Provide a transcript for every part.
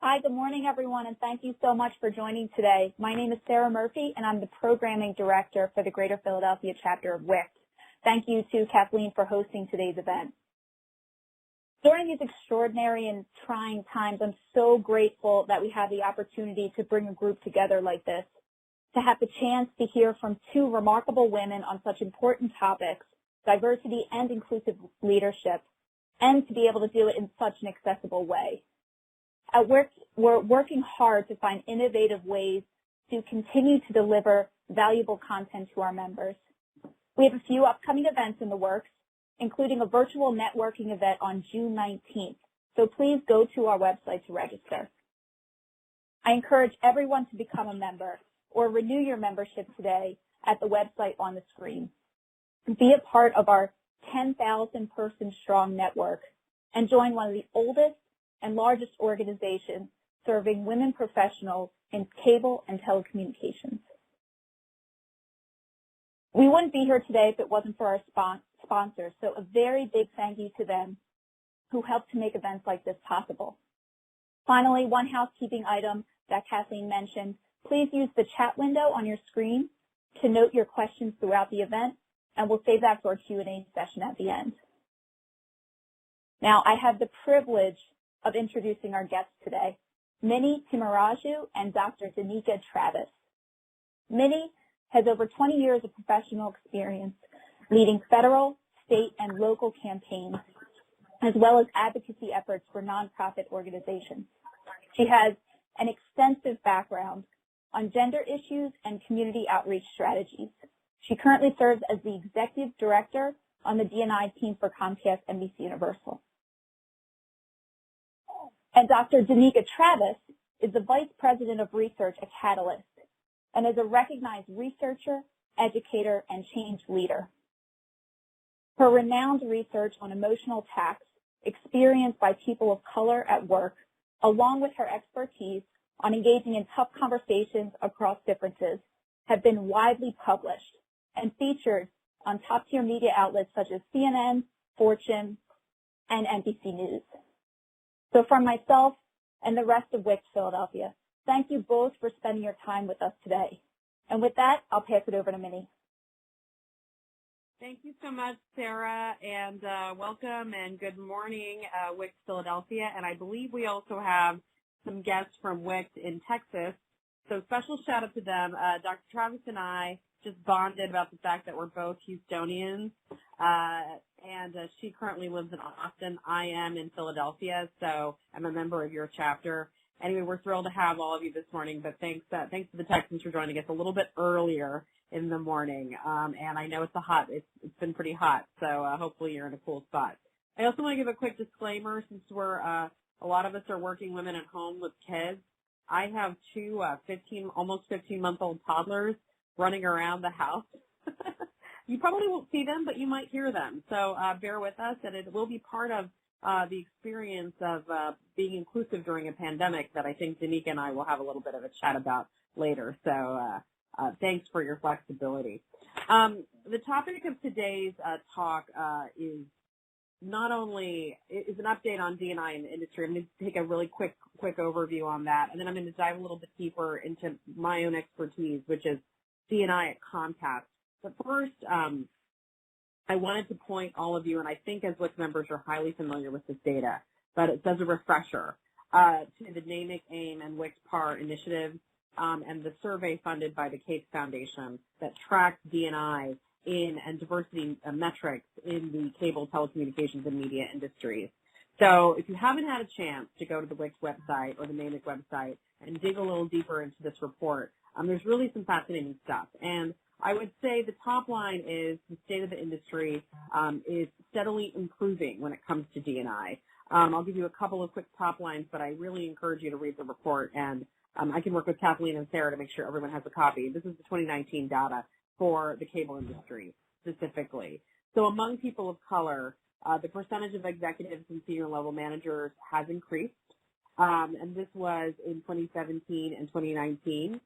Hi, good morning, everyone, and thank you so much for joining today. My name is Sarah Murphy, and I'm the Programming Director for the Greater Philadelphia chapter of WICT. Thank you to Kathleen for hosting today's event. During these extraordinary and trying times, I'm so grateful that we have the opportunity to bring a group together like this, to have the chance to hear from two remarkable women on such important topics, diversity and inclusive leadership, and to be able to do it in such an accessible way. At WICT, we're working hard to find innovative ways to continue to deliver valuable content to our members. We have a few upcoming events in the works, including a virtual networking event on June 19th, so please go to our website to register. I encourage everyone to become a member or renew your membership today at the website on the screen. Be a part of our 10,000 person strong network and join one of the oldest and largest organizations serving women professionals in cable and telecommunications. We wouldn't be here today if it wasn't for our sponsors, so a very big thank you to them who help to make events like this possible. Finally, one housekeeping item that Kathleen mentioned, please use the chat window on your screen to note your questions throughout the event, and we'll save that for a Q&A session at the end. Now, I have the privilege of introducing our guests today, Mini Timmaraju and Dr. Dnika Travis. Mini has over 20 years of professional experience leading federal, state, and local campaigns, as well as advocacy efforts for nonprofit organizations. She has an extensive background on gender issues and community outreach strategies. She currently serves as the Executive Director on the D&I team for Comcast NBC Universal. And Dr. Dnika Travis is the Vice President of Research at Catalyst and is a recognized researcher, educator, and change leader. Her renowned research on emotional tax experienced by people of color at work, along with her expertise on engaging in tough conversations across differences, have been widely published and featured on top-tier media outlets such as CNN, Fortune, and NBC News. So from myself and the rest of WICT Philadelphia, thank you both for spending your time with us today. And with that, I'll pass it over to Minnie. Thank you so much, Sarah, and welcome and good morning, WICT Philadelphia. And I believe we also have some guests from WICT in Texas. So special shout out to them. Dr. Travis and I just bonded about the fact that we're both Houstonians. And she currently lives in Austin. I am in Philadelphia, so I'm a member of your chapter. Anyway, we're thrilled to have all of you this morning, but thanks to the Texans for joining us a little bit earlier in the morning. And I know it's been pretty hot, so hopefully you're in a cool spot. I also want to give a quick disclaimer since we're a lot of us are working women at home with kids. I have two almost 15-month-old toddlers running around the house. You probably won't see them, but you might hear them. So bear with us, and it will be part of the experience of being inclusive during a pandemic that I think Dnika and I will have a little bit of a chat about later. So thanks for your flexibility. The topic of today's talk is not only is an update on D&I in the industry. I'm going to take a really quick overview on that, and then I'm going to dive a little bit deeper into my own expertise, which is D&I at Comcast. But first, I wanted to point all of you, and I think as WICT members are highly familiar with this data, but it does a refresher to the NAMIC, AIM, and WICT PAR initiatives and the survey funded by the Cates Foundation that tracks D&I and diversity metrics in the cable, telecommunications, and media industries. So if you haven't had a chance to go to the WICT website or the NAMIC website and dig a little deeper into this report, there's really some fascinating stuff. And I would say the top line is the state of the industry is steadily improving when it comes to D&I. I'll give you a couple of quick top lines, but I really encourage you to read the report, and I can work with Kathleen and Sarah to make sure everyone has a copy. This is the 2019 data for the cable industry specifically. So among people of color, the percentage of executives and senior level managers has increased, and this was in 2017 and 2019.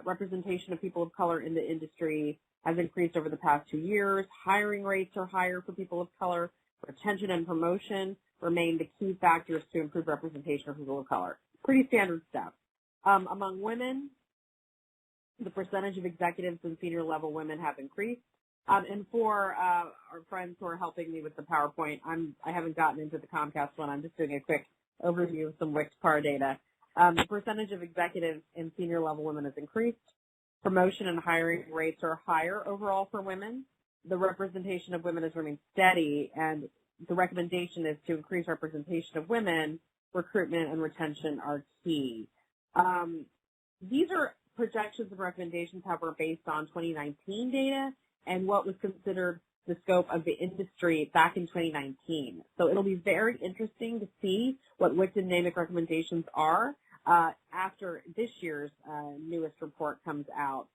Representation of people of color in the industry has increased over the past 2 years. Hiring rates are higher for people of color, retention, and promotion remain the key factors to improve representation of people of color. Pretty standard stuff. Among women, the percentage of executives and senior level women have increased. And for our friends who are helping me with the PowerPoint, I haven't gotten into the Comcast one. I'm just doing a quick overview of some WICT PAR data. The percentage of executives and senior level women has increased. Promotion and hiring rates are higher overall for women. The representation of women has remained steady, and the recommendation is to increase representation of women. Recruitment and retention are key. These are projections and recommendations, however, based on 2019 data and what was considered the scope of the industry back in 2019. So it'll be very interesting to see what WICT and NAMIC recommendations are after this year's newest report comes out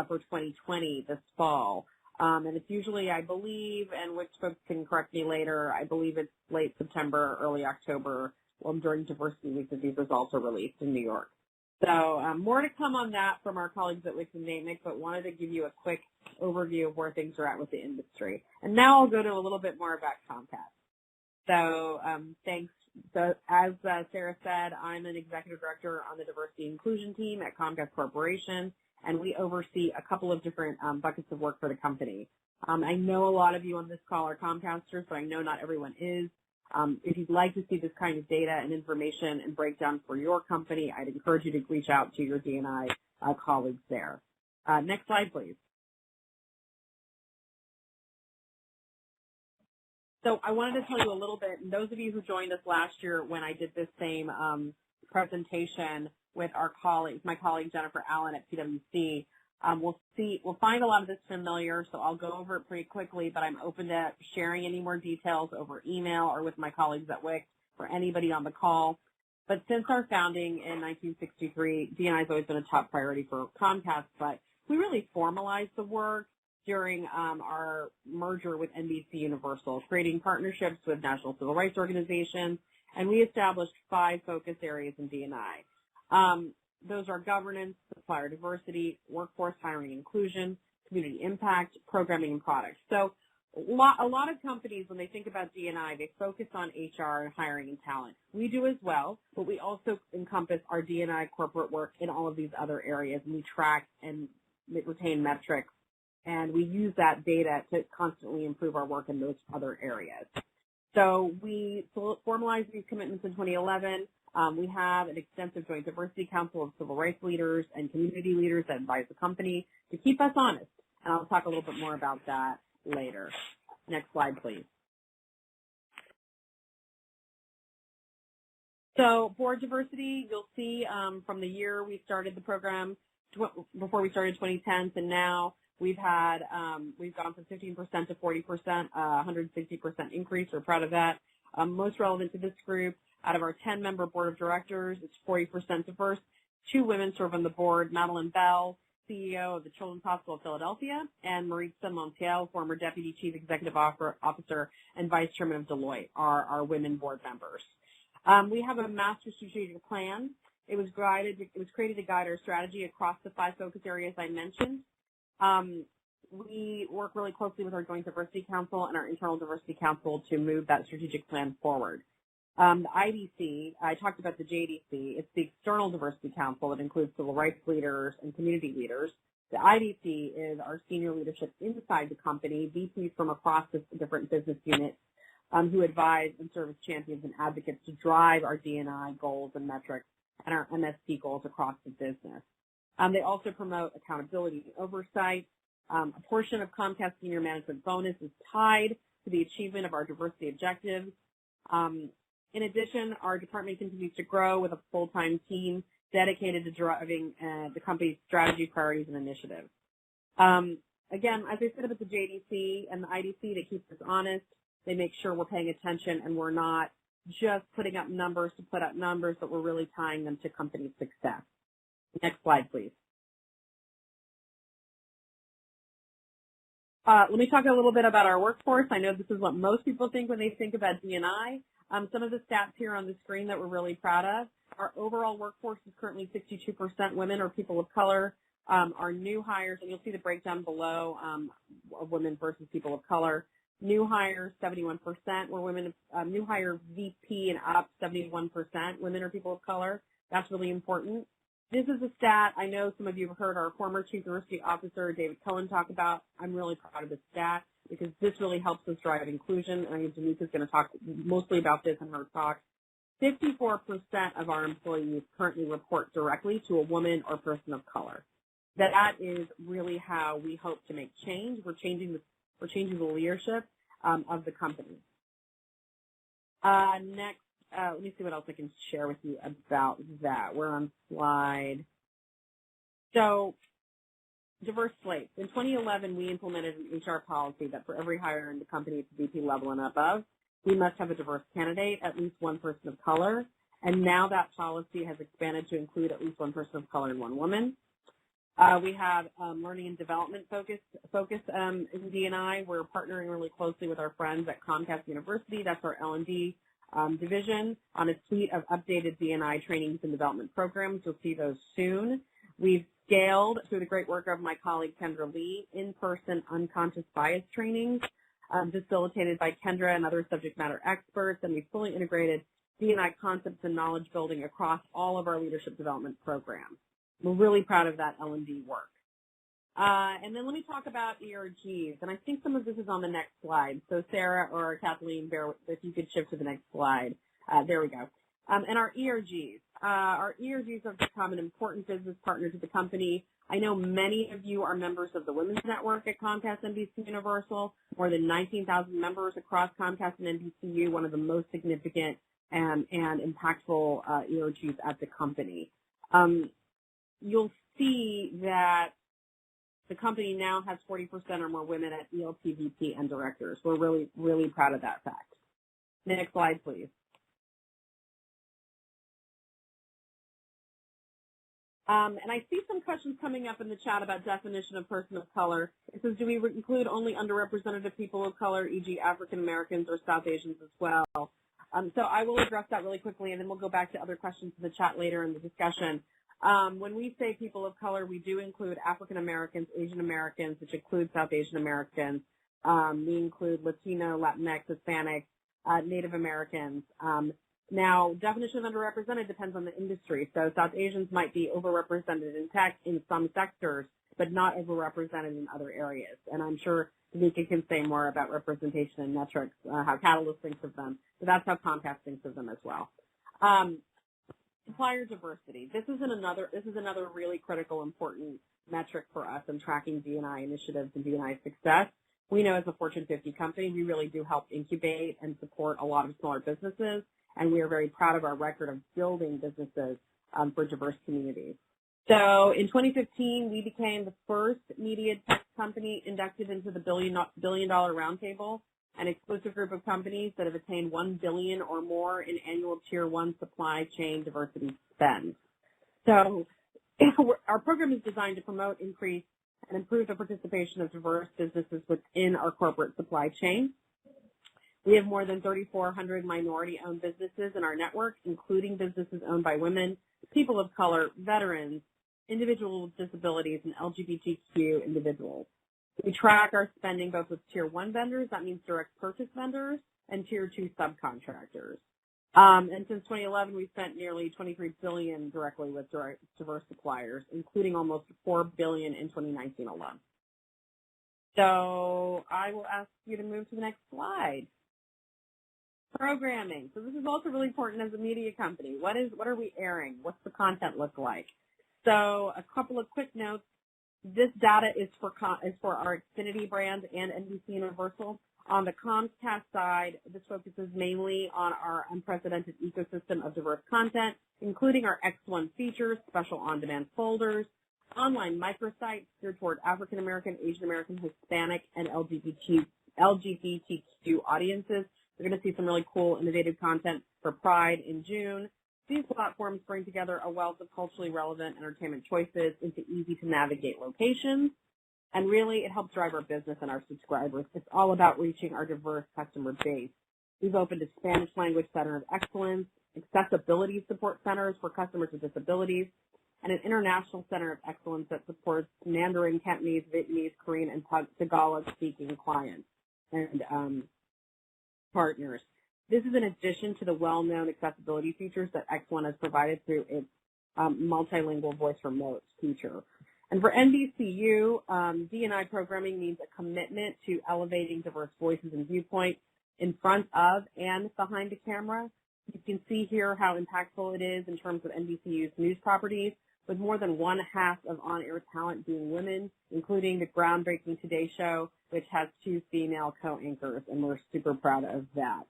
for 2020 this fall. And it's usually, I believe, and WICT folks can correct me later, I believe it's late September, early October, during Diversity Week that these results are released in New York. So more to come on that from our colleagues at WICT and NAMIC, but wanted to give you a quick overview of where things are at with the industry. And now I'll go to a little bit more about Comcast. So thanks. So as Sarah said, I'm an executive director on the diversity and inclusion team at Comcast Corporation, and we oversee a couple of different buckets of work for the company. I know a lot of you on this call are Comcasters, but I know not everyone is. If you'd like to see this kind of data and information and breakdown for your company, I'd encourage you to reach out to your D&I colleagues there. Next slide, please. So I wanted to tell you a little bit, and those of you who joined us last year when I did this same presentation with our colleague, my colleague Jennifer Allen at PwC, we'll find a lot of this familiar, so I'll go over it pretty quickly, but I'm open to sharing any more details over email or with my colleagues at WICT or anybody on the call. But since our founding in 1963, D&I has always been a top priority for Comcast, but we really formalized the work during our merger with NBC Universal, creating partnerships with national civil rights organizations, and we established 5 focus areas in D&I. Those are governance, supplier diversity, workforce hiring and inclusion, community impact, programming, and products. So a lot of companies, when they think about D&I, they focus on HR and hiring and talent. We do as well, but we also encompass our D&I corporate work in all of these other areas, and we track and retain metrics, and we use that data to constantly improve our work in those other areas. So we formalized these commitments in 2011. We have an extensive joint diversity council of civil rights leaders and community leaders that advise the company to keep us honest. And I'll talk a little bit more about that later. Next slide, please. So board diversity, you'll see from the year we started the program, before we started 2010 to now, we've gone from 15% to 40%, 160% increase. We're proud of that. Most relevant to this group, out of our 10-member board of directors, it's 40% diverse. 2 women serve on the board, Madeline Bell, CEO of the Children's Hospital of Philadelphia, and Maritza Montiel, former Deputy Chief Executive Officer and Vice Chairman of Deloitte, are our women board members. We have a master strategic plan. It was created to guide our strategy across the 5 focus areas I mentioned. We work really closely with our Joint Diversity Council and our Internal Diversity Council to move that strategic plan forward. The IDC, I talked about the JDC. It's the External Diversity Council that includes civil rights leaders and community leaders. The IDC is our senior leadership inside the company, VPs from across the different business units who advise and serve as champions and advocates to drive our D&I goals and metrics and our MSP goals across the business. They also promote accountability and oversight. A portion of Comcast senior management bonus is tied to the achievement of our diversity objectives. In addition, our department continues to grow with a full-time team dedicated to driving the company's strategy, priorities, and initiatives. Again, as I said about the JDC and the IDC, they keep us honest. They make sure we're paying attention and we're not just putting up numbers to put up numbers, but we're really tying them to company success. Next slide, please. Let me talk a little bit about our workforce. I know this is what most people think when they think about D&I. Some of the stats here on the screen that we're really proud of. Our overall workforce is currently 62% women or people of color. Our new hires, and you'll see the breakdown below of women versus people of color. New hires, 71% were women. New hire VP and up, 71% women or people of color. That's really important. This is a stat I know some of you have heard our former Chief Diversity Officer, David Cohen, talk about. I'm really proud of this stat because this really helps us drive inclusion. And I think Danika's going to talk mostly about this in her talk. 54% of our employees currently report directly to a woman or person of color. That is really how we hope to make change. We're changing the leadership of the company. Next, let me see what else I can share with you about that. We're on slide. So, diverse slates. In 2011, we implemented an HR policy that for every hire in the company at the VP level and above, we must have a diverse candidate, at least one person of color. And now that policy has expanded to include at least one person of color and one woman. We have learning and development focus in D&I. We're partnering really closely with our friends at Comcast University. That's our L&D division on a suite of updated D&I trainings and development programs. You'll see those soon. We've scaled through the great work of my colleague Kendra Lee in-person unconscious bias trainings facilitated by Kendra and other subject matter experts, and we fully integrated D&I concepts and knowledge building across all of our leadership development programs. We're really proud of that L&D work. And then let me talk about ERGs, and I think some of this is on the next slide. So Sarah or Kathleen, if you could shift to the next slide. There we go. And our ERGs. Our ERGs have become an important business partner to the company. I know many of you are members of the Women's Network at Comcast NBC Universal, more than 19,000 members across Comcast and NBCU, one of the most significant and impactful ERGs at the company. You'll see that the company now has 40% or more women at ELT, VP, and directors. We're really, really proud of that fact. Next slide, please. And I see some questions coming up in the chat about definition of person of color. It says, do we include only underrepresented people of color, e.g. African Americans or South Asians as well? So I will address that really quickly, and then we'll go back to other questions in the chat later in the discussion. When we say people of color, we do include African Americans, Asian Americans, which include South Asian Americans. We include Latino, Latinx, Hispanic, Native Americans. Now, definition of underrepresented depends on the industry. So South Asians might be overrepresented in tech in some sectors, but not overrepresented in other areas. And I'm sure Dnika can say more about representation and metrics, how Catalyst thinks of them. So that's how Comcast thinks of them as well. Supplier diversity. This is another really critical, important metric for us in tracking D&I initiatives and D&I success. We know as a Fortune 50 company, we really do help incubate and support a lot of smaller businesses, and we are very proud of our record of building businesses for diverse communities. So in 2015, we became the first media tech company inducted into the billion dollar roundtable, an exclusive group of companies that have attained $1 billion or more in annual Tier 1 supply chain diversity spend. So our program is designed to promote, increase, and improve the participation of diverse businesses within our corporate supply chain. We have more than 3,400 minority-owned businesses in our network, including businesses owned by women, people of color, veterans, individuals with disabilities, and LGBTQ individuals. We track our spending both with Tier 1 vendors, that means direct purchase vendors, and Tier 2 subcontractors. And since 2011, we've spent nearly $23 billion directly with diverse suppliers, including almost $4 billion in 2019 alone. So I will ask you to move to the next slide. Programming. So this is also really important as a media company. What are we airing? What's the content look like? So a couple of quick notes. This data is for our Xfinity brand and NBC Universal. On the Comcast side, this focuses mainly on our unprecedented ecosystem of diverse content, including our X1 features, special on-demand folders, online microsites geared toward African American, Asian American, Hispanic, and LGBTQ audiences. You're going to see some really cool, innovative content for Pride in June. These platforms bring together a wealth of culturally relevant entertainment choices into easy-to-navigate locations. And really, it helps drive our business and our subscribers. It's all about reaching our diverse customer base. We've opened a Spanish language center of excellence, accessibility support centers for customers with disabilities, and an international center of excellence that supports Mandarin, Cantonese, Vietnamese, Korean, and Tagalog-speaking clients. and partners. This is in addition to the well-known accessibility features that X1 has provided through its multilingual voice remote feature. And for NBCU, D&I programming means a commitment to elevating diverse voices and viewpoints in front of and behind the camera. You can see here how impactful it is in terms of NBCU's news properties, with more than one-half of on-air talent being women, including the groundbreaking Today Show, which has 2 female co-anchors, and we're super proud of that.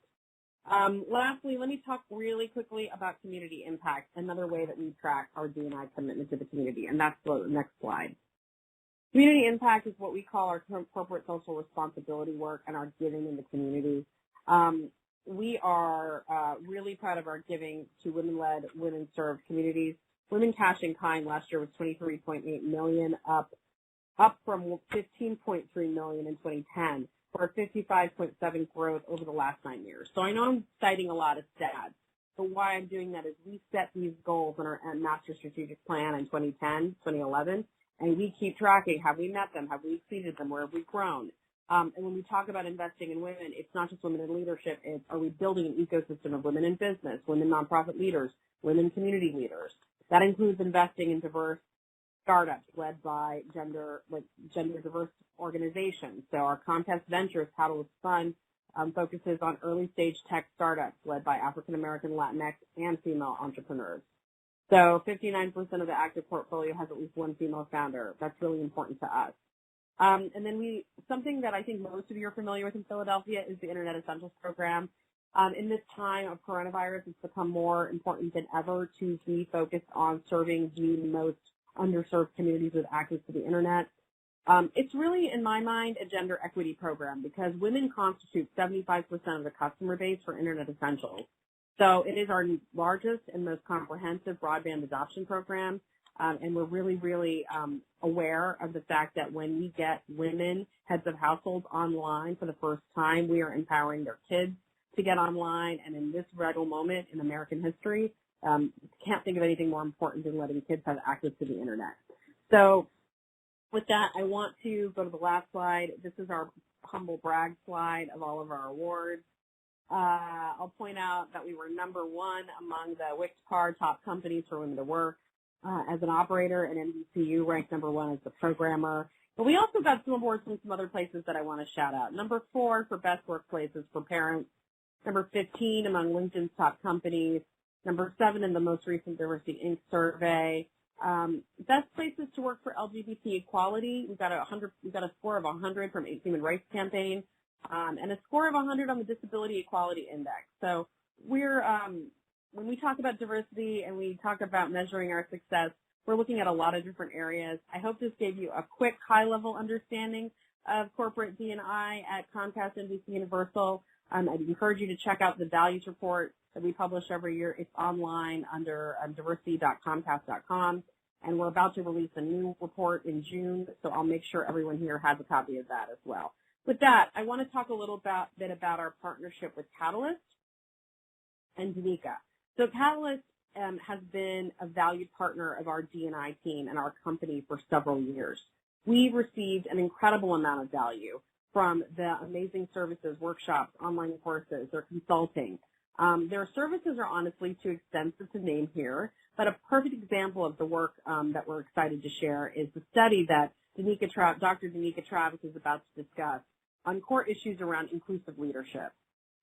Lastly, let me talk really quickly about community impact, another way that we track our D&I commitment to the community, and that's the next slide. Community impact is what we call our corporate social responsibility work and our giving in the community. We are really proud of our giving to women-led, women-served communities. Women Cash in Kind last year was $23.8 million, up from $15.3 million in 2010. For 55.7 growth over the last 9 years. So I know I'm citing a lot of stats, but why I'm doing that is we set these goals in our Master Strategic Plan in 2010, 2011, and we keep tracking. Have we met them? Have we exceeded them? Where have we grown? And when we talk about investing in women, it's not just women in leadership. It's are we building an ecosystem of women in business, women nonprofit leaders, women community leaders? That includes investing in diverse startups led by gender diverse organizations. So our Comcast Ventures Catalyst Fund focuses on early stage tech startups led by African American, Latinx, and female entrepreneurs. So 59% of the active portfolio has at least one female founder. That's really important to us. And then something that I think most of you are familiar with in Philadelphia is the Internet Essentials Program. In this time of coronavirus, it's become more important than ever to be focused on serving the most underserved communities with access to the Internet. It's really, in my mind, a gender equity program because women constitute 75% of the customer base for Internet Essentials. So it is our largest and most comprehensive broadband adoption program, and we're really, really aware of the fact that when we get women, heads of households, online for the first time, we are empowering their kids to get online, and in this vital moment in American history, can't think of anything more important than letting kids have access to the Internet. So with that, I want to go to the last slide. This is our humble brag slide of all of our awards. I'll point out that we were number 1 among the WICT top companies for women to work as an operator, and NBCU ranked number 1 as the programmer. But we also got some awards from some other places that I want to shout out. Number 4 for best workplaces for parents. Number 15 among LinkedIn's top companies. Number 7 in the most recent Diversity Inc. survey. Best places to work for LGBT equality. We've got a score of 100 from Human Rights Campaign, and a score of 100 on the Disability Equality Index. So we're when we talk about diversity and we talk about measuring our success, we're looking at a lot of different areas. I hope this gave you a quick, high-level understanding of corporate D&I at Comcast, NBC Universal. I'd encourage you to check out the values report that we publish every year. It's online under diversity.comcast.com, and we're about to release a new report in June, so I'll make sure everyone here has a copy of that as well. With that, I want to talk a little bit about our partnership with Catalyst and Dnika. So Catalyst has been a valued partner of our D&I team and our company for several years. We've received an incredible amount of value from the amazing services, workshops, online courses, or consulting. Their services are honestly too extensive to name here, but a perfect example of the work that we're excited to share is the study that Dr. Dnika Travis is about to discuss on core issues around inclusive leadership.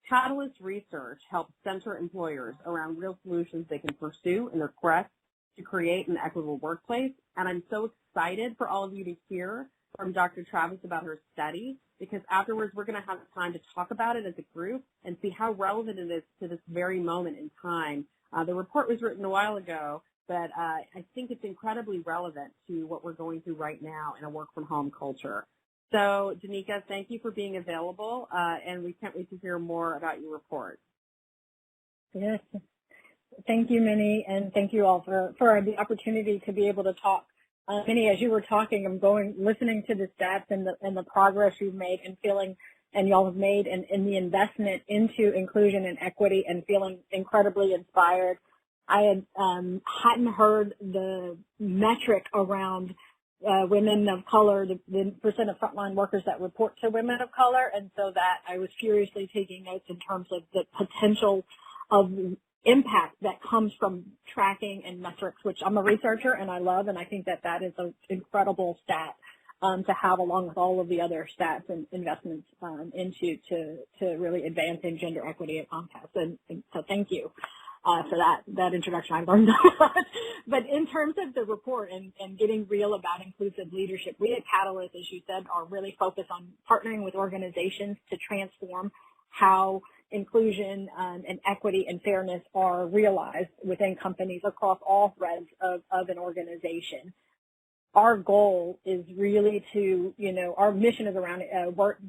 Catalyst research helps center employers around real solutions they can pursue in their quest to create an equitable workplace, and I'm so excited for all of you to hear from Dr. Travis about her study, because afterwards we're going to have time to talk about it as a group and see how relevant it is to this very moment in time. The report was written a while ago, but I think it's incredibly relevant to what we're going through right now in a work-from-home culture. So, Dnika, thank you for being available, and we can't wait to hear more about your report. Yes. Thank you, Minnie, and thank you all for the opportunity to be able to talk. Minnie, as you were talking, I'm listening to the stats and the progress you've made and feeling, and y'all have made in the investment into inclusion and equity, and feeling incredibly inspired. I hadn't heard the metric around women of color, the percent of frontline workers that report to women of color, and so that I was furiously taking notes in terms of the potential of impact that comes from tracking and metrics, which I'm a researcher and I love, and I think that that is an incredible stat to have along with all of the other stats and investments into to really advancing gender equity at Comcast. And so thank you for that introduction. I learned a lot. But in terms of the report and getting real about inclusive leadership, we at Catalyst, as you said, are really focused on partnering with organizations to transform how inclusion and equity and fairness are realized within companies across all threads of an organization. Our goal is really to, our mission is around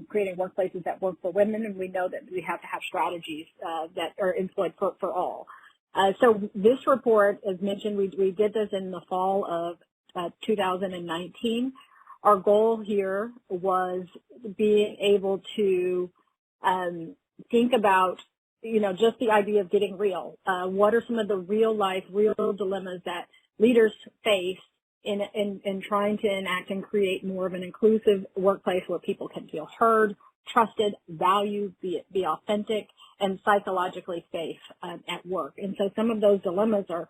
creating workplaces that work for women, and we know that we have to have strategies that are employed for all. So this report, as mentioned, we did this in the fall of 2019. Our goal here was being able to think about, just the idea of getting real. What are some of the real dilemmas that leaders face in trying to enact and create more of an inclusive workplace where people can feel heard, trusted, valued, be authentic, and psychologically safe at work. And so some of those dilemmas are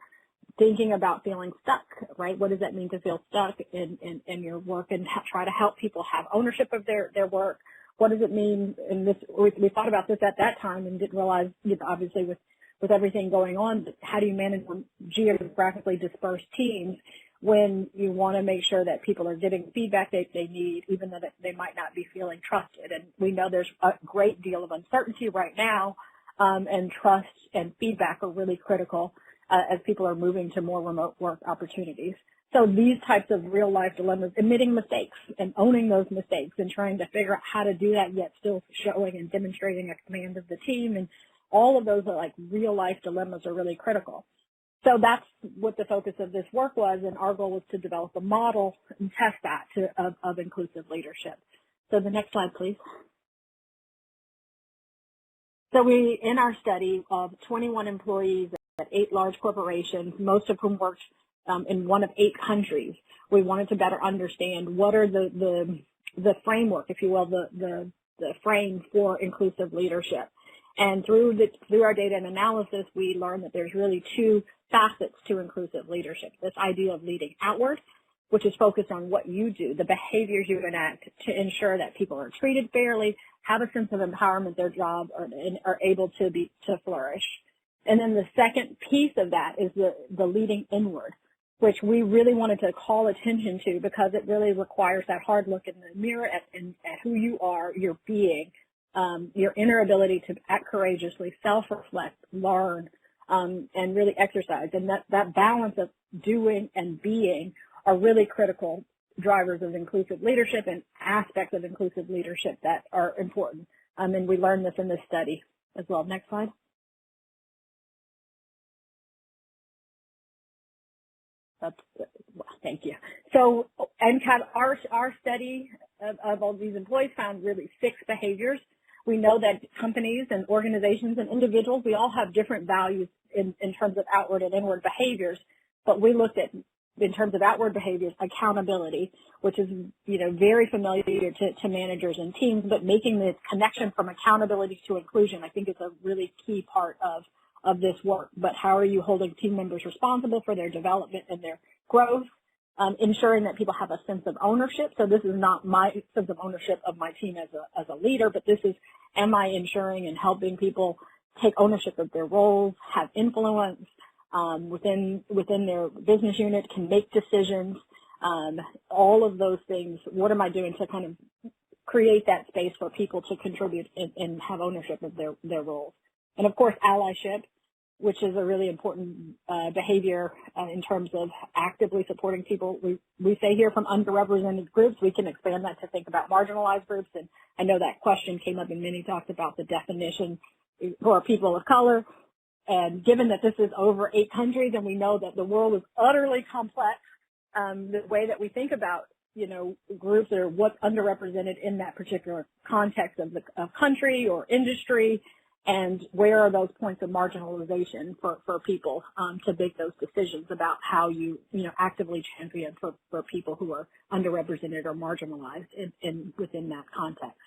thinking about feeling stuck, right? What does that mean to feel stuck in your work, and try to help people have ownership of their work? What does it mean? And this, we thought about this at that time and didn't realize, obviously with everything going on, how do you manage geographically dispersed teams when you want to make sure that people are getting feedback they need, even though they might not be feeling trusted? And we know there's a great deal of uncertainty right now, and trust and feedback are really critical as people are moving to more remote work opportunities. So these types of real life dilemmas, admitting mistakes and owning those mistakes and trying to figure out how to do that, yet still showing and demonstrating a command of the team, and all of those are like real life dilemmas are really critical. So that's what the focus of this work was, and our goal was to develop a model and test that of inclusive leadership. So the next slide, please. So in our study of 21 employees at 8 large corporations, most of whom worked in one of 8 countries, we wanted to better understand what are the framework, if you will, the frame for inclusive leadership. And through our data and analysis, we learned that there's really 2 facets to inclusive leadership. This idea of leading outward, which is focused on what you do, the behaviors you enact to ensure that people are treated fairly, have a sense of empowerment, their job, and are able to flourish. And then the second piece of that is the leading inward, which we really wanted to call attention to because it really requires that hard look in the mirror at who you are, your being, your inner ability to act courageously, self-reflect, learn, and really exercise. And that balance of doing and being are really critical drivers of inclusive leadership and aspects of inclusive leadership that are important. And we learned this in this study as well. Next slide. Thank you. So, our study of all these employees found really 6 behaviors. We know that companies and organizations and individuals, we all have different values in terms of outward and inward behaviors, but we looked at, in terms of outward behaviors, accountability, which is, very familiar to managers and teams, but making the connection from accountability to inclusion, I think is a really key part of this work. But how are you holding team members responsible for their development and their growth? Ensuring that people have a sense of ownership. So this is not my sense of ownership of my team as a leader, but this is, am I ensuring and helping people take ownership of their roles, have influence within their business unit, can make decisions, all of those things. What am I doing to kind of create that space for people to contribute and have ownership of their roles? And of course, allyship, which is a really important behavior in terms of actively supporting people. We say here from underrepresented groups, we can expand that to think about marginalized groups. And I know that question came up and many talked about the definition for people of color. And given that this is over 8 countries and we know that the world is utterly complex, the way that we think about, groups or what's underrepresented in that particular context of country or industry, and where are those points of marginalization for people to make those decisions about how you actively champion for people who are underrepresented or marginalized within that context.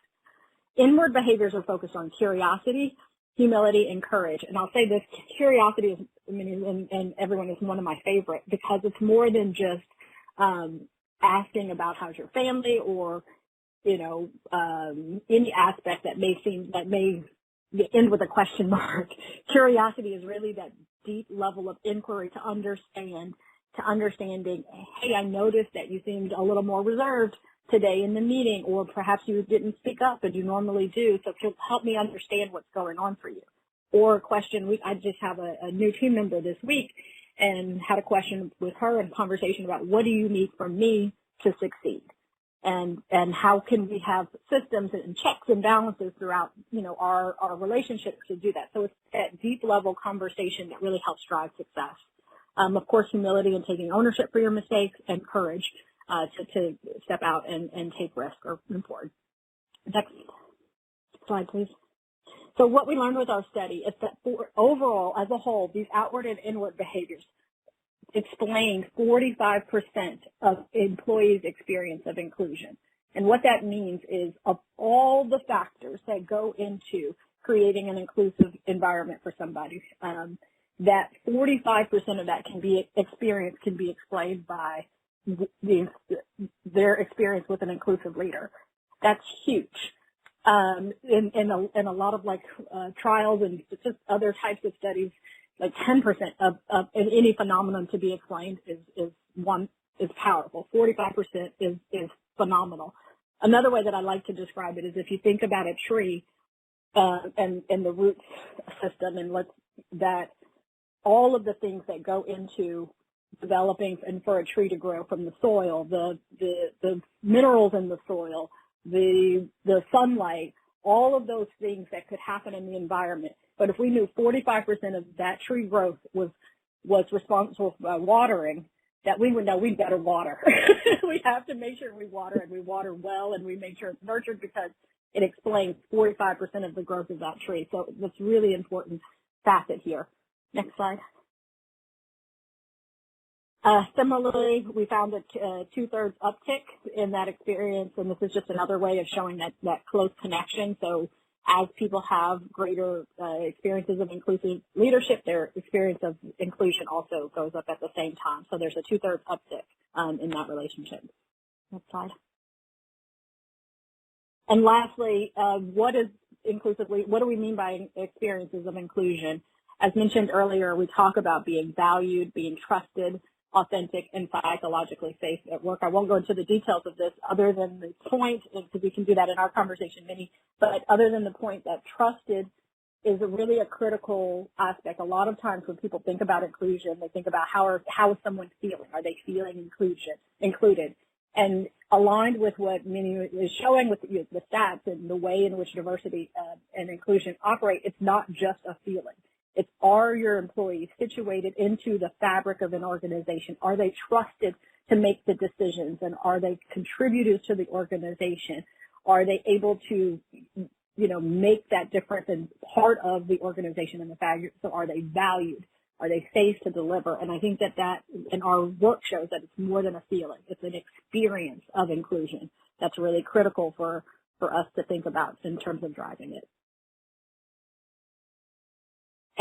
Inward behaviors are focused on curiosity, humility, and courage. And I'll say this, curiosity is, and everyone is one of my favorite, because it's more than just asking about how's your family, or any aspect that may end with a question mark. Curiosity is really that deep level of inquiry to understanding, hey, I noticed that you seemed a little more reserved today in the meeting, or perhaps you didn't speak up as you normally do, so help me understand what's going on for you. Or a question, I just have a new team member this week and had a question with her in conversation about, what do you need from me to succeed? And how can we have systems and checks and balances throughout, our relationship to do that. So it's that deep level conversation that really helps drive success. Of course, humility and taking ownership for your mistakes, and courage to step out and take risk are important. Next slide, please. So what we learned with our study is that overall, as a whole, these outward and inward behaviors explain 45% of employees' experience of inclusion. And what that means is, of all the factors that go into creating an inclusive environment for somebody, that 45% of that can be explained by their experience with an inclusive leader. That's huge. In a lot of trials and just other types of studies, 10% of any phenomenon to be explained is powerful. 45% is phenomenal. Another way that I like to describe it is, if you think about a tree and the root system, and that all of the things that go into developing and for a tree to grow, from the soil, the minerals in the soil, the sunlight, all of those things that could happen in the environment. But if we knew 45% of that tree growth was responsible for watering, that we would know we'd better water. We have to make sure we water, and we water well, and we make sure it's nurtured, because it explains 45% of the growth of that tree. So that's really important facet here. Next slide. Similarly, we found a 2/3 uptick in that experience, and this is just another way of showing that close connection. So as people have greater experiences of inclusive leadership, their experience of inclusion also goes up at the same time. So there's a 2/3 uptick in that relationship. Next slide. And lastly, what do we mean by experiences of inclusion? As mentioned earlier, we talk about being valued, being trusted, authentic, and psychologically safe at work. I won't go into the details of this other than the point, because we can do that in our conversation, Minnie, but other than the point that trusted is really a critical aspect. A lot of times when people think about inclusion, they think about how is someone feeling? Are they feeling included? And aligned with what Minnie is showing with the stats and the way in which diversity and inclusion operate, it's not just a feeling. It's, are your employees situated into the fabric of an organization? Are they trusted to make the decisions? And are they contributors to the organization? Are they able to, make that difference and part of the organization and the fabric? So are they valued? Are they safe to deliver? And I think that in our work shows that it's more than a feeling. It's an experience of inclusion that's really critical for us to think about in terms of driving it.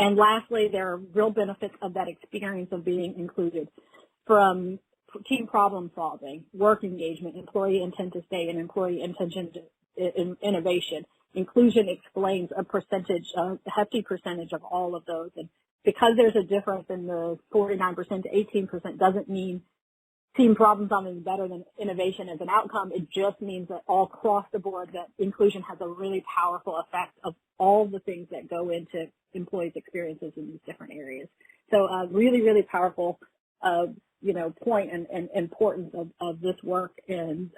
And lastly, there are real benefits of that experience of being included, from team problem solving, work engagement, employee intent to stay, and employee intention to innovation. Inclusion explains a hefty percentage of all of those. And because there's a difference in the 49% to 18% doesn't mean team problem solving is better than innovation as an outcome. It just means that all across the board that inclusion has a really powerful effect of all the things that go into employees' experiences in these different areas. So really, really powerful, point and importance of this work in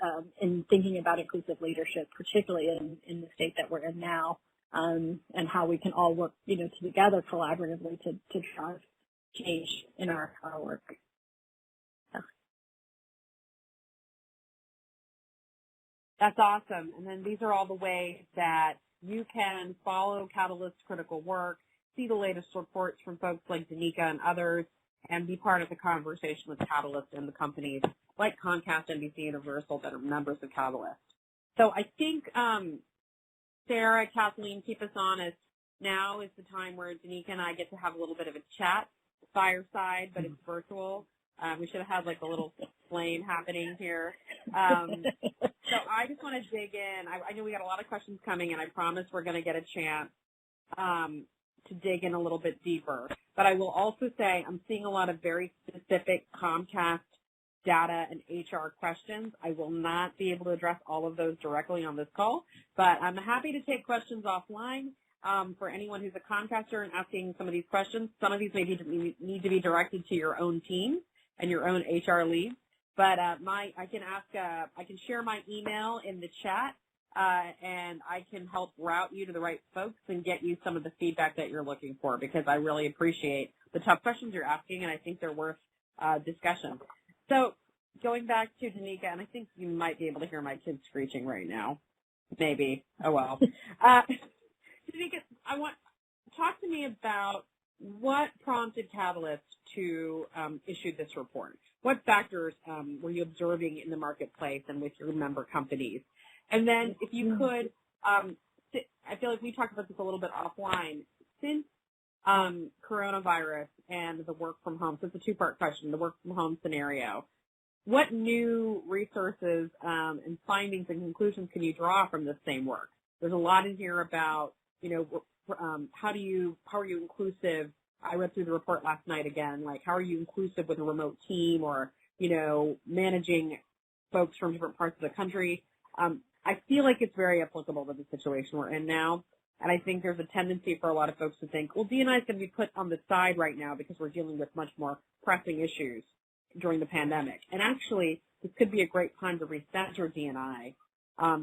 thinking about inclusive leadership, particularly in the state that we're in now, and how we can all work, together collaboratively to drive change in our work. That's awesome. And then these are all the ways that you can follow Catalyst's critical work, see the latest reports from folks like Dnika and others, and be part of the conversation with Catalyst and the companies like Comcast, NBC, Universal that are members of Catalyst. So I think, Sarah, Kathleen, keep us honest. Now is the time where Dnika and I get to have a little bit of a chat, fireside, but it's virtual. We should have had like a little flame happening here. So I just want to dig in. I know we got a lot of questions coming, and I promise we're going to get a chance to dig in a little bit deeper. But I will also say I'm seeing a lot of very specific Comcast data and HR questions. I will not be able to address all of those directly on this call, but I'm happy to take questions offline for anyone who's a Comcaster and asking some of these questions. Some of these may need to be directed to your own team and your own HR lead. But I can share my email in the chat, and I can help route you to the right folks and get you some of the feedback that you're looking for, because I really appreciate the tough questions you're asking, and I think they're worth discussion. So going back to Dnika, and I think you might be able to hear my kids screeching right now. Maybe. Oh, well. Dnika, talk to me about what prompted Catalyst to issue this report. What factors were you observing in the marketplace and with your member companies? And then if you could, I feel like we talked about this a little bit offline. Since coronavirus and the work from home, so it's a two-part question, the work from home scenario, what new resources and findings and conclusions can you draw from this same work? There's a lot in here about, how are you inclusive? I read through the report last night again, like how are you inclusive with a remote team or, managing folks from different parts of the country? I feel like it's very applicable to the situation we're in now. And I think there's a tendency for a lot of folks to think, well, D&I is going to be put on the side right now because we're dealing with much more pressing issues during the pandemic. And actually, this could be a great time to recenter D&I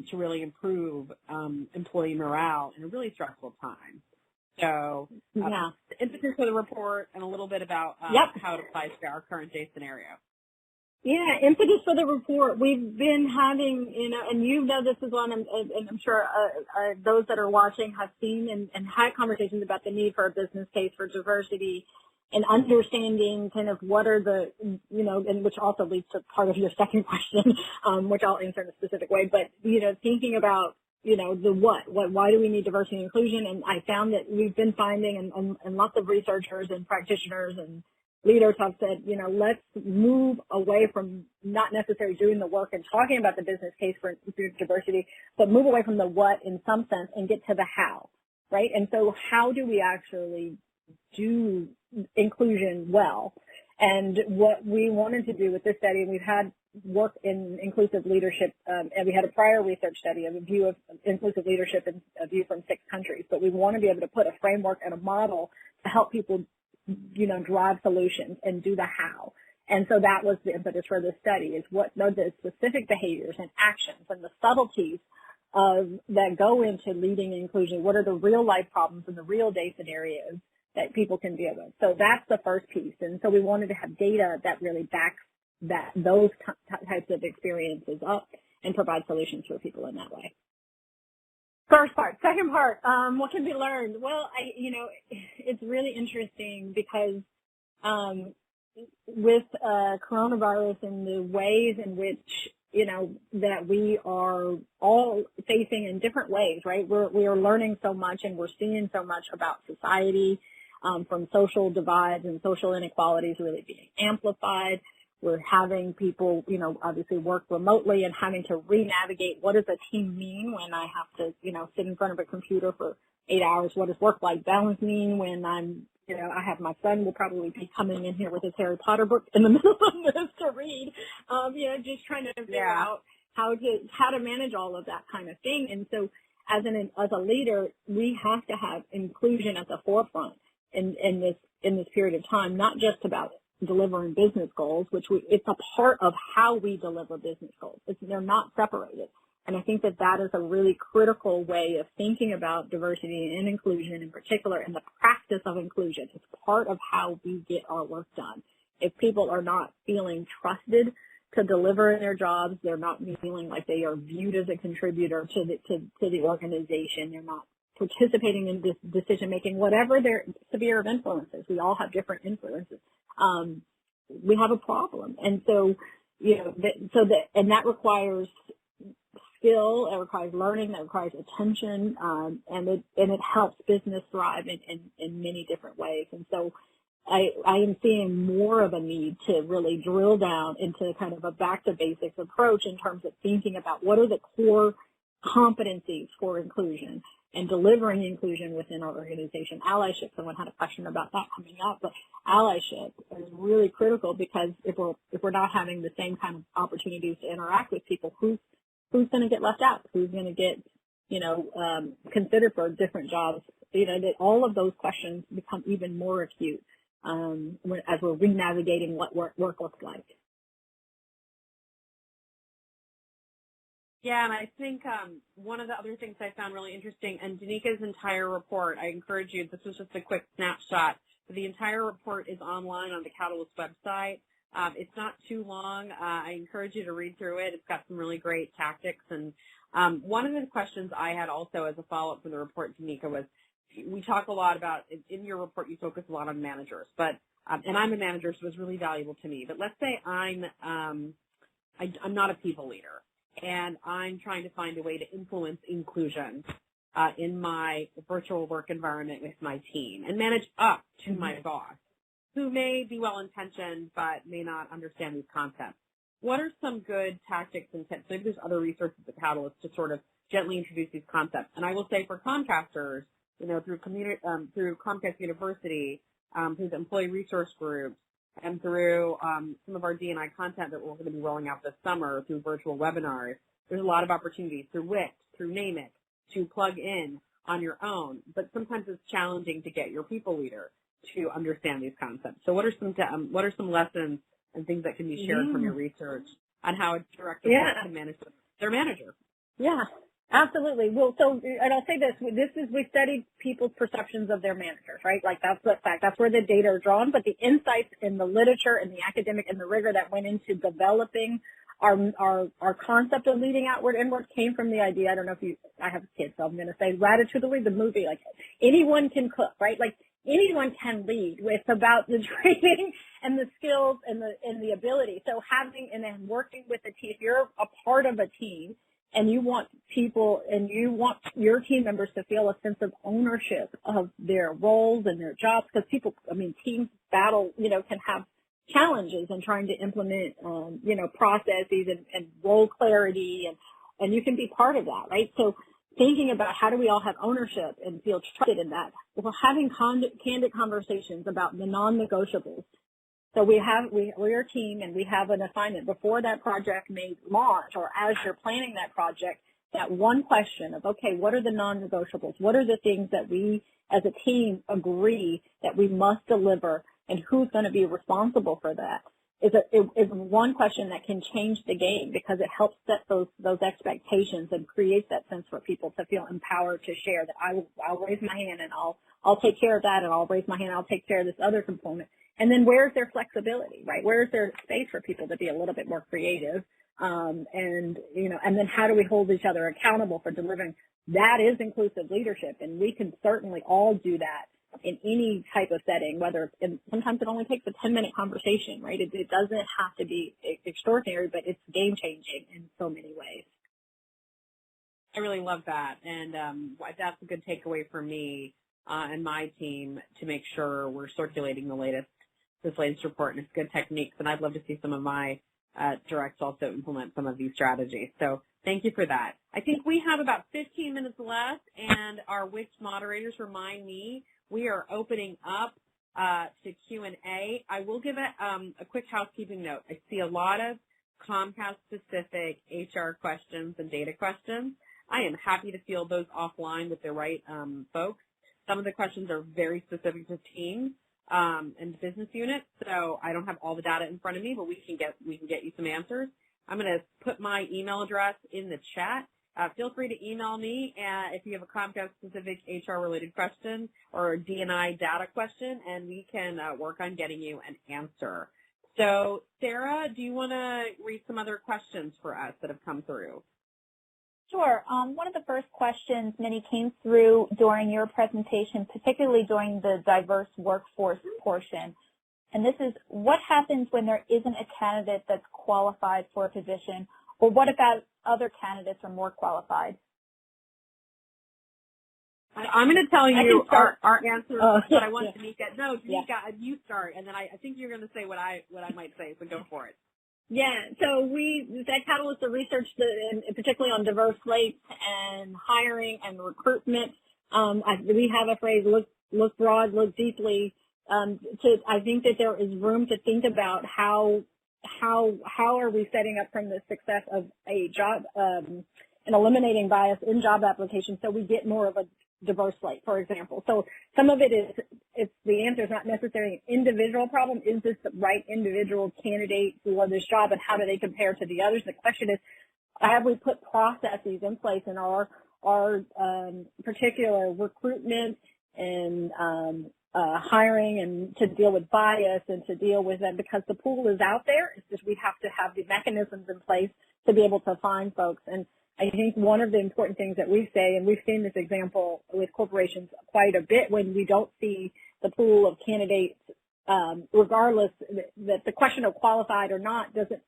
to really improve employee morale in a really stressful time. So the impetus for the report and a little bit about how it applies to our current day scenario. Yeah, impetus for the report. We've been having, and you know this as well, and I'm sure those that are watching have seen and had conversations about the need for a business case for diversity and understanding kind of what are the, and which also leads to part of your second question, which I'll answer in a specific way, but, thinking about, the why do we need diversity and inclusion? And I found that we've been finding, and lots of researchers and practitioners and leaders have said, let's move away from not necessarily doing the work and talking about the business case for diversity, but move away from the what in some sense and get to the how, right? And so how do we actually do inclusion well? And what we wanted to do with this study, we've had work in inclusive leadership, and we had a prior research study of a view of inclusive leadership in a view from 6 countries, but we want to be able to put a framework and a model to help people drive solutions and do the how. And so that was the impetus for this study, is what are the specific behaviors and actions and the subtleties that go into leading inclusion. What are the real life problems and the real day scenarios that people can deal with? So that's the first piece. And so we wanted to have data that really backs those types of experiences up and provide solutions for people in that way. First part. Second part, what can be learned? Well, it's really interesting because with coronavirus and the ways in which, that we are all facing in different ways, right? We are learning so much and we're seeing so much about society, from social divides and social inequalities really being amplified. We're having people, obviously work remotely and having to re-navigate what does a team mean when I have to, sit in front of a computer for 8 hours? What does work-life balance mean when I'm, I have my son will probably be coming in here with his Harry Potter book in the middle of this to read, just trying to figure out how to manage all of that kind of thing. And so as a leader, we have to have inclusion at the forefront in this period of time, not just about delivering business goals, it's a part of how we deliver business goals. They're not separated. And I think that is a really critical way of thinking about diversity and inclusion in particular, and the practice of inclusion. It's part of how we get our work done. If people are not feeling trusted to deliver in their jobs, they're not feeling like they are viewed as a contributor to the organization, they're not participating in this decision making, whatever their sphere of influences. We all have different influences. We have a problem, and so and that requires skill, it requires learning, that requires attention, and it helps business thrive in many different ways. And so I am seeing more of a need to really drill down into kind of a back to basics approach in terms of thinking about what are the core competencies for inclusion and delivering inclusion within our organization. Allyship, someone had a question about that coming up, but allyship is really critical, because if we're not having the same kind of opportunities to interact with people, who's going to get left out? Who's going to get, considered for different jobs? That all of those questions become even more acute as we're re-navigating what work looks like. Yeah, and I think one of the other things I found really interesting, and Danika's entire report, I encourage you, this was just a quick snapshot, but the entire report is online on the Catalyst website. It's not too long. I encourage you to read through it. It's got some really great tactics. And one of the questions I had also as a follow-up from the report, Danika, was we talk a lot about, in your report, you focus a lot on managers, but and I'm a manager, so it's really valuable to me. But let's say I'm not a people leader, and I'm trying to find a way to influence inclusion in my virtual work environment with my team and manage up to my boss, who may be well-intentioned but may not understand these concepts. What are some good tactics and tips? Maybe there's other resources at Catalyst to sort of gently introduce these concepts. And I will say for Comcasters, through Comcast University, through the employee resource groups, and through some of our D&I content that we're going to be rolling out this summer through virtual webinars, there's a lot of opportunities through WICT, through Name It, to plug in on your own. But sometimes it's challenging to get your people leader to understand these concepts. So what are some lessons and things that can be shared from your research on how a director can manage their manager? Yeah, absolutely. Well, and I'll say this, we studied people's perceptions of their managers, right? Like that's the fact, that's where the data are drawn, but the insights in the literature and the academic and the rigor that went into developing our concept of leading outward inward came from the idea, I have kids, so I'm going to say Ratatouille, the movie, like anyone can cook, right? Like anyone can lead. It's about the training and the skills and the ability. So then working with a team, if you're a part of a team and you want people and you want your team members to feel a sense of ownership of their roles and their jobs, because teams battle, can have challenges in trying to implement, processes and role clarity, and you can be part of that, right? So thinking about how do we all have ownership and feel trusted in that. We're having candid conversations about the non-negotiables. So we're a team, and we have an assignment before that project may launch, or as you're planning that project, that one question of, okay, what are the non-negotiables? What are the things that we as a team agree that we must deliver, and who's going to be responsible for that? Is one question that can change the game, because it helps set those expectations and creates that sense for people to feel empowered to share that I'll raise my hand and I'll take care of that, and I'll raise my hand and I'll take care of this other component. And then where's their flexibility, right? Where's there space for people to be a little bit more creative? And then how do we hold each other accountable for delivering? That is inclusive leadership, and we can certainly all do that in any type of setting, sometimes it only takes a 10-minute conversation, right? It doesn't have to be extraordinary, but it's game-changing in so many ways. I really love that, and that's a good takeaway for me and my team to make sure we're circulating this latest report, and it's good techniques, and I'd love to see some of my directs also implement some of these strategies. So thank you for that. I think we have about 15 minutes left, and our WICT moderators remind me we are opening up to Q&A. I will give a quick housekeeping note. I see a lot of Comcast-specific HR questions and data questions. I am happy to field those offline with the right folks. Some of the questions are very specific to teams and business units, so I don't have all the data in front of me, but we can get you some answers. I'm going to put my email address in the chat. Feel free to email me if you have a Comcast-specific HR-related question or a D&I data question, and we can work on getting you an answer. So, Sarah, do you want to read some other questions for us that have come through? Sure. One of the first questions, Minnie, came through during your presentation, particularly during the diverse workforce portion. And this is, what happens when there isn't a candidate that's qualified for a position, or what about other candidates are more qualified? I'm going to tell you our answer, but I want Dnika. No, Dnika, you start, and then I think you're going to say what I might say, so go for it. Yeah, so at Catalyst researched, particularly on diverse slates and hiring and recruitment. We have a phrase, look broad, look deeply. I think that there is room to think about how are we setting up from the success of a job and eliminating bias in job applications so we get more of a diverse slate, for example. So some of it is the answer is not necessarily an individual problem. Is this the right individual candidate for this job, and how do they compare to the others? The question is, have we put processes in place in our particular recruitment and hiring and to deal with bias and to deal with that, because the pool is out there. It's just we have to have the mechanisms in place to be able to find folks. And I think one of the important things that we say, and we've seen this example with corporations quite a bit when we don't see the pool of candidates, regardless that the question of qualified or not doesn't,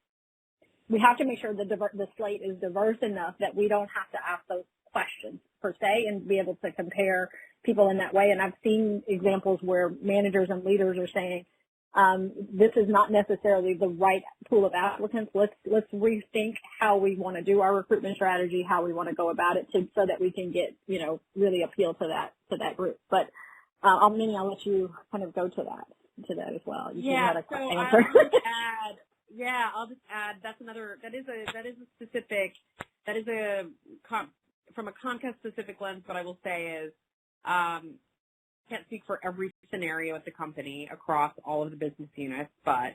we have to make sure the slate is diverse enough that we don't have to ask those questions per se and be able to compare people in that way. And I've seen examples where managers and leaders are saying, this is not necessarily the right pool of applicants. Let's rethink how we want to do our recruitment strategy, how we want to go about it, so that we can get, really appeal to that group. But Minnie, I'll let you kind of go to that as well. You yeah. Can so answer. I'll just add. That is from a Comcast specific lens. What I will say is, can't speak for every scenario at the company across all of the business units, but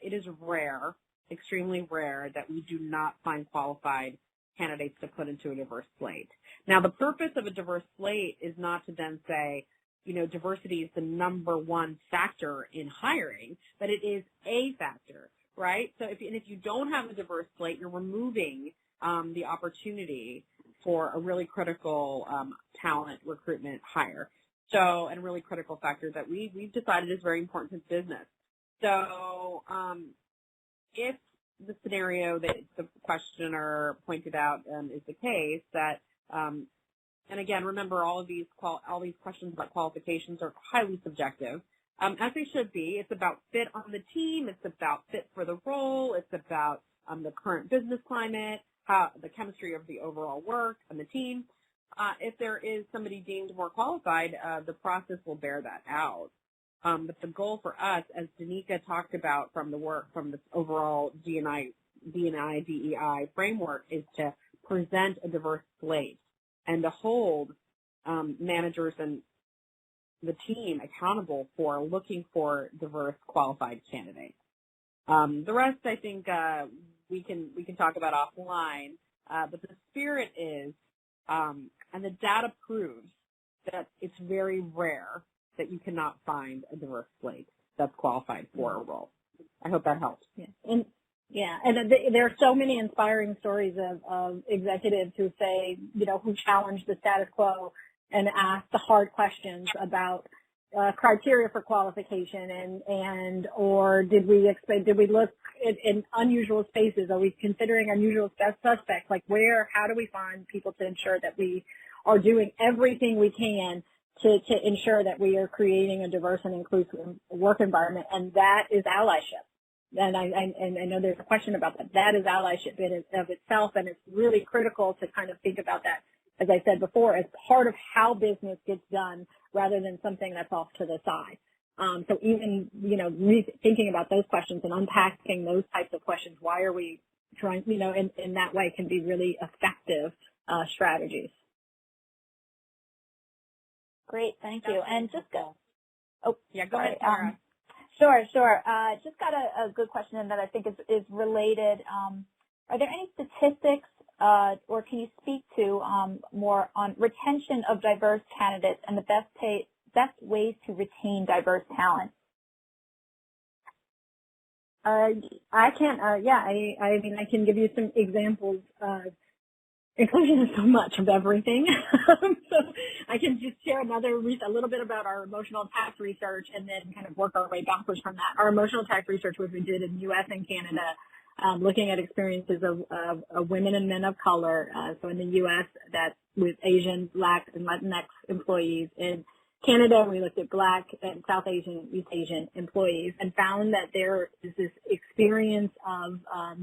it is rare, extremely rare, that we do not find qualified candidates to put into a diverse slate. Now, the purpose of a diverse slate is not to then say, diversity is the number one factor in hiring, but it is a factor, right? So if you don't have a diverse slate, you're removing the opportunity for a really critical talent recruitment hire. So, and a really critical factor that we've decided is very important to business. So, if the scenario that the questioner pointed out is the case, that, and again, remember all these questions about qualifications are highly subjective, as they should be. It's about fit on the team. It's about fit for the role. It's about the current business climate, how the chemistry of the overall work and the team. If there is somebody deemed more qualified, the process will bear that out. But the goal for us, as Dnika talked about from the overall D&I, DEI framework, is to present a diverse slate and to hold managers and the team accountable for looking for diverse, qualified candidates. The rest, I think, we can talk about offline. But the spirit is, and the data proves that it's very rare that you cannot find a diverse slate that's qualified for a role. I hope that helps. Yeah, and there are so many inspiring stories of executives who say, who challenge the status quo and ask the hard questions about criteria for qualification or did we look in unusual spaces? Are we considering unusual suspects? Like how do we find people to ensure that we are doing everything we can to ensure that we are creating a diverse and inclusive work environment? And that is allyship. And I know there's a question about that. That is allyship in of itself, and it's really critical to kind of think about that, as I said before, as part of how business gets done rather than something that's off to the side. So even, thinking about those questions and unpacking those types of questions, why are we trying, in that way can be really effective strategies. Great, thank you. And just go. Oh, yeah, go ahead, Sarah. Sure. Just got a good question that I think is related. Are there any statistics or can you speak to more on retention of diverse candidates and the best ways to retain diverse talent? I can give you some examples. inclusion is so much of everything. So I can just share a little bit about our emotional impact research and then kind of work our way backwards from that. Our emotional impact research, which we did in the U.S. and Canada, looking at experiences of women and men of color. So in the U.S., that's with Asian, Black, and Latinx employees. In Canada, we looked at Black and South Asian, East Asian employees and found that there is this experience of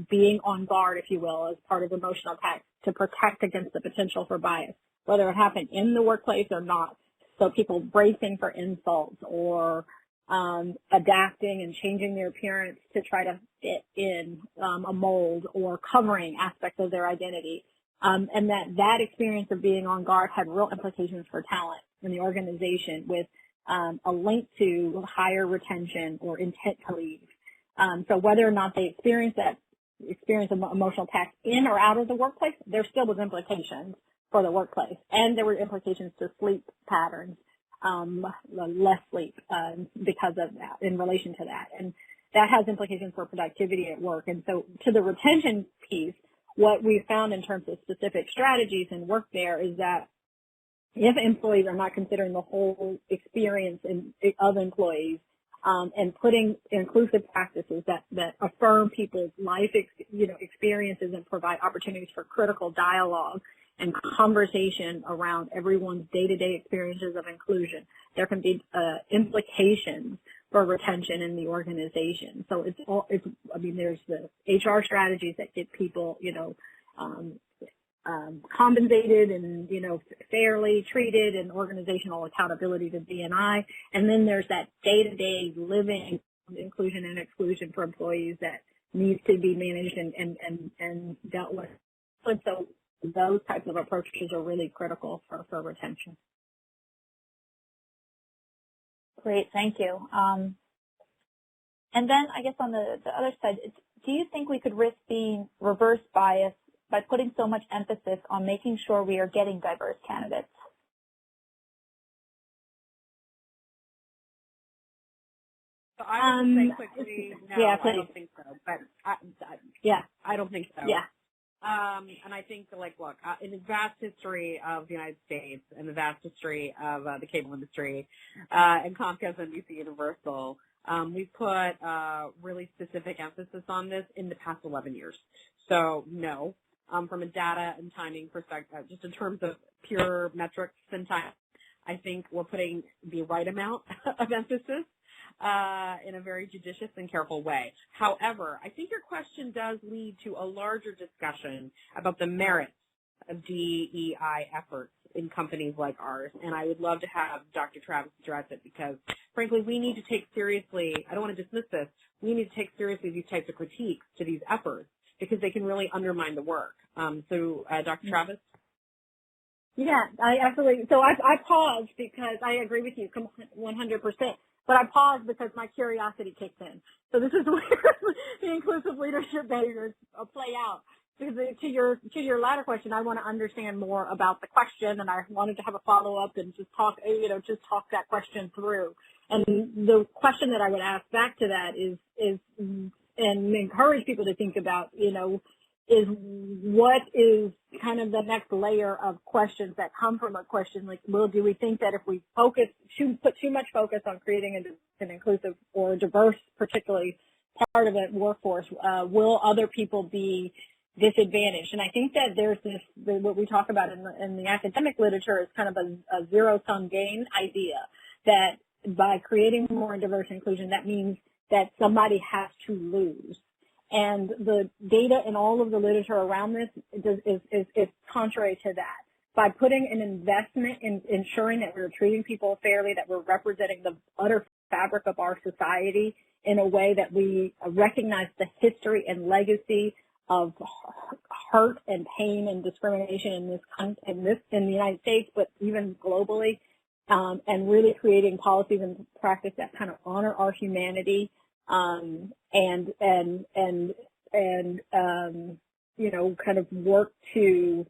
being on guard, if you will, as part of emotional impact to protect against the potential for bias, whether it happened in the workplace or not. So people bracing for insults or adapting and changing their appearance to try to fit in a mold or covering aspects of their identity. And that experience of being on guard had real implications for talent in the organization with a link to higher retention or intent to leave. So whether or not they experience of emotional impact in or out of the workplace, there still was implications for the workplace. And there were implications to sleep patterns, less sleep because of that, in relation to that. And that has implications for productivity at work. And so to the retention piece, what we found in terms of specific strategies and work there is that if employees are not considering the whole experience of employees and putting inclusive practices that affirm people's life experiences and provide opportunities for critical dialogue and conversation around everyone's day-to-day experiences of inclusion, there can be implications for retention in the organization. So there's the HR strategies that get people, compensated and, fairly treated, and organizational accountability to D&I. And then there's that day-to-day living inclusion and exclusion for employees that needs to be managed and dealt with. And so those types of approaches are really critical for retention. Great, thank you. And then I guess on the other side, do you think we could risk being reverse bias by putting so much emphasis on making sure we are getting diverse candidates? So I would say quickly, no, yeah, I don't think so. But I don't think so. Yeah. And I think, look, in the vast history of the United States and the vast history of the cable industry and Comcast, NBC, Universal, we've put really specific emphasis on this in the past 11 years. So, no. From a data and timing perspective, just in terms of pure metrics and time, I think we're putting the right amount of emphasis in a very judicious and careful way. However, I think your question does lead to a larger discussion about the merits of DEI efforts in companies like ours, and I would love to have Dr. Travis address it because, frankly, we need to take seriously, I don't want to dismiss this, we need to take seriously these types of critiques to these efforts because they can really undermine the work. Dr. Travis? Yeah, I absolutely. So I paused because I agree with you 100%. But I paused because my curiosity kicked in. So this is where the inclusive leadership behaviors play out. Because to your latter question, I want to understand more about the question, and I wanted to have a follow up and just talk that question through. And the question that I would ask back to that is and encourage people to think about, is what is kind of the next layer of questions that come from a question like, do we think that if we put too much focus on creating an inclusive or diverse, particularly part of a workforce, will other people be disadvantaged? And I think that there's what we talk about in the academic literature is kind of a zero-sum game idea that by creating more diverse inclusion, that means that somebody has to lose. And the data and all of the literature around this is contrary to that. By putting an investment in ensuring that we're treating people fairly, that we're representing the utter fabric of our society in a way that we recognize the history and legacy of hurt and pain and discrimination in the United States, but even globally, and really creating policies and practice that kind of honor our humanity. And kind of work to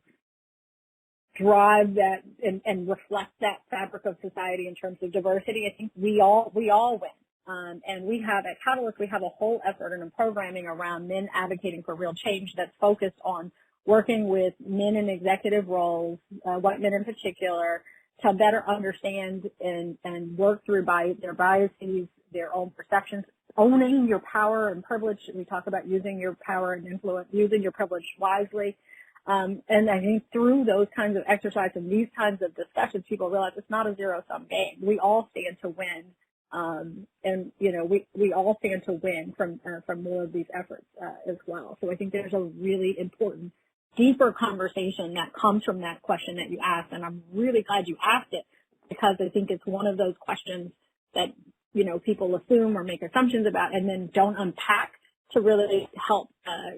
drive that and reflect that fabric of society in terms of diversity. I think we all win. And we have at Catalyst, we have a whole effort and a programming around men advocating for real change that's focused on working with men in executive roles, white men in particular, to better understand and work through their biases, their own perceptions, owning your power and privilege. We talk about using your power and influence, using your privilege wisely. And I think through those kinds of exercises and these kinds of discussions, people realize it's not a zero-sum game. We all stand to win. And, you know, we all stand to win from more of these efforts as well. So I think there's a really important, deeper conversation that comes from that question that you asked. And I'm really glad you asked it, because I think it's one of those questions that, you know, people assume or make assumptions about and then don't unpack to really help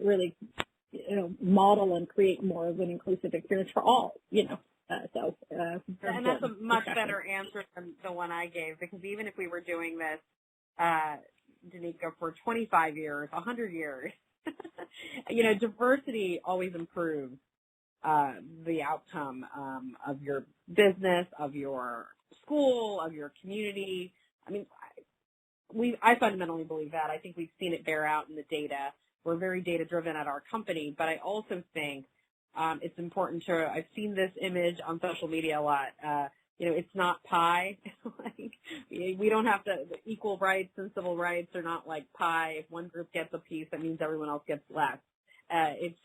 really, you know, model and create more of an inclusive experience for all, you know. And that's a much better answer than the one I gave, because even if we were doing this, Danica, for 25 years, 100 years, you know, diversity always improves the outcome of your business, of your school, of your community. I mean, I fundamentally believe that. I think we've seen it bear out in the data. We're very data-driven at our company, but I also think it's important to, I've seen this image on social media a lot. You know, it's not pie. Like, we don't have to, equal rights and civil rights are not like pie. If one group gets a piece, that means everyone else gets less. It's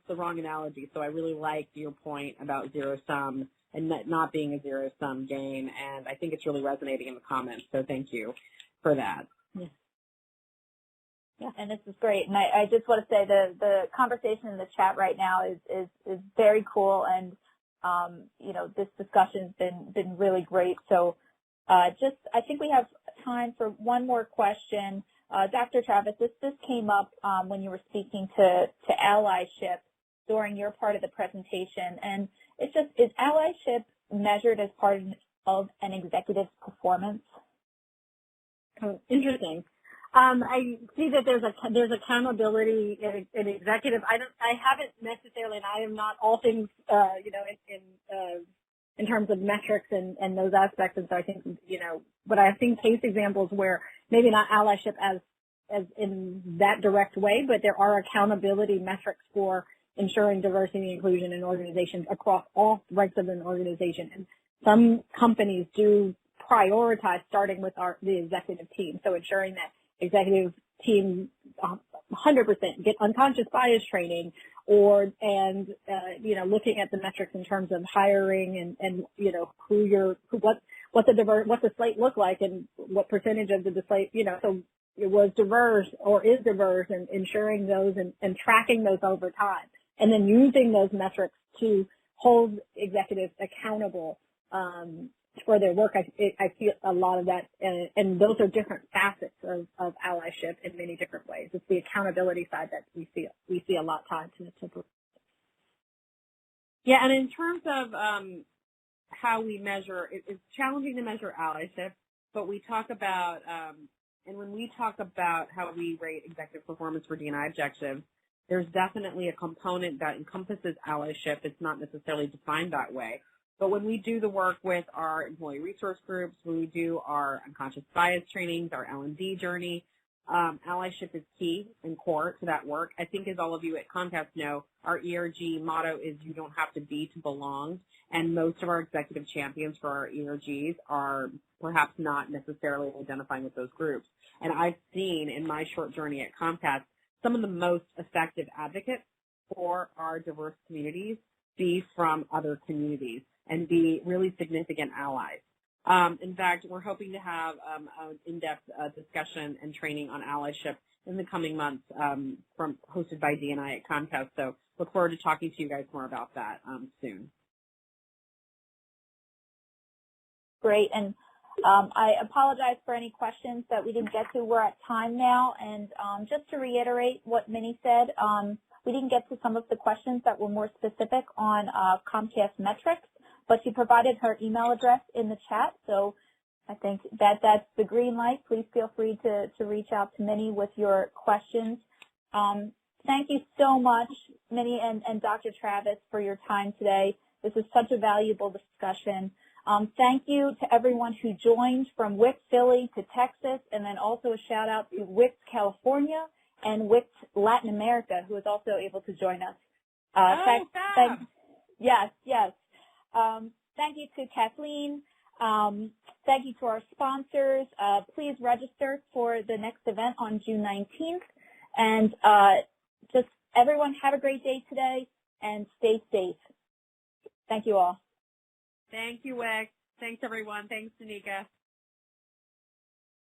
the wrong analogy. So I really like your point about zero-sum and not being a zero-sum game. And I think it's really resonating in the comments. So thank you for that. Yeah. Yeah, and this is great. And I just want to say the conversation in the chat right now is very cool, and you know, this discussion's been really great. So I think we have time for one more question. Dr. Travis, this came up when you were speaking to allyship during your part of the presentation, and it's just, is allyship measured as part of an executive's performance? Oh, interesting. I see that there's accountability in executive. I haven't necessarily, and I am not all things, you know, in terms of metrics and those aspects. And so I think, you know, but I've seen case examples where maybe not allyship as in that direct way, but there are accountability metrics for ensuring diversity and inclusion in organizations across all ranks of an organization. And some companies do prioritize starting with the executive team. So ensuring that executive team 100% get unconscious bias training, you know, looking at the metrics in terms of hiring and you know, what the slate look like and what percentage of the slate, you know, so it was diverse or is diverse, and ensuring those and tracking those over time, and then using those metrics to hold executives accountable for their work. I feel a lot of that, and those are different facets of allyship in many different ways. It's the accountability side that we see a lot tied to. Yeah, and in terms of how we measure, it's challenging to measure allyship, but we talk about, and when we talk about how we rate executive performance for D&I objectives, there's definitely a component that encompasses allyship. It's not necessarily defined that way. But when we do the work with our employee resource groups, when we do our unconscious bias trainings, our L&D journey, allyship is key and core to that work. I think, as all of you at Comcast know, our ERG motto is "you don't have to be to belong," and most of our executive champions for our ERGs are perhaps not necessarily identifying with those groups. And I've seen in my short journey at Comcast some of the most effective advocates for our diverse communities be from other communities and be really significant allies. In fact, we're hoping to have an in-depth discussion and training on allyship in the coming months hosted by D&I at Comcast. So look forward to talking to you guys more about that soon. Great. And I apologize for any questions that we didn't get to. We're at time now. And just to reiterate what Mini said, we didn't get to some of the questions that were more specific on Comcast metrics, but she provided her email address in the chat. So I think that's the green light. Please feel free to reach out to Mini with your questions. Thank you so much, Mini and Dr. Travis, for your time today. This is such a valuable discussion. Thank you to everyone who joined from WICT Philly to Texas, and then also a shout out to WICT California and WICT Latin America, who was also able to join us. Yes. Thank you to Kathleen. Thank you to our sponsors. Please register for the next event on June 19th. And just everyone have a great day today and stay safe. Thank you all. Thank you, WICT. Thanks, everyone. Thanks, Danica.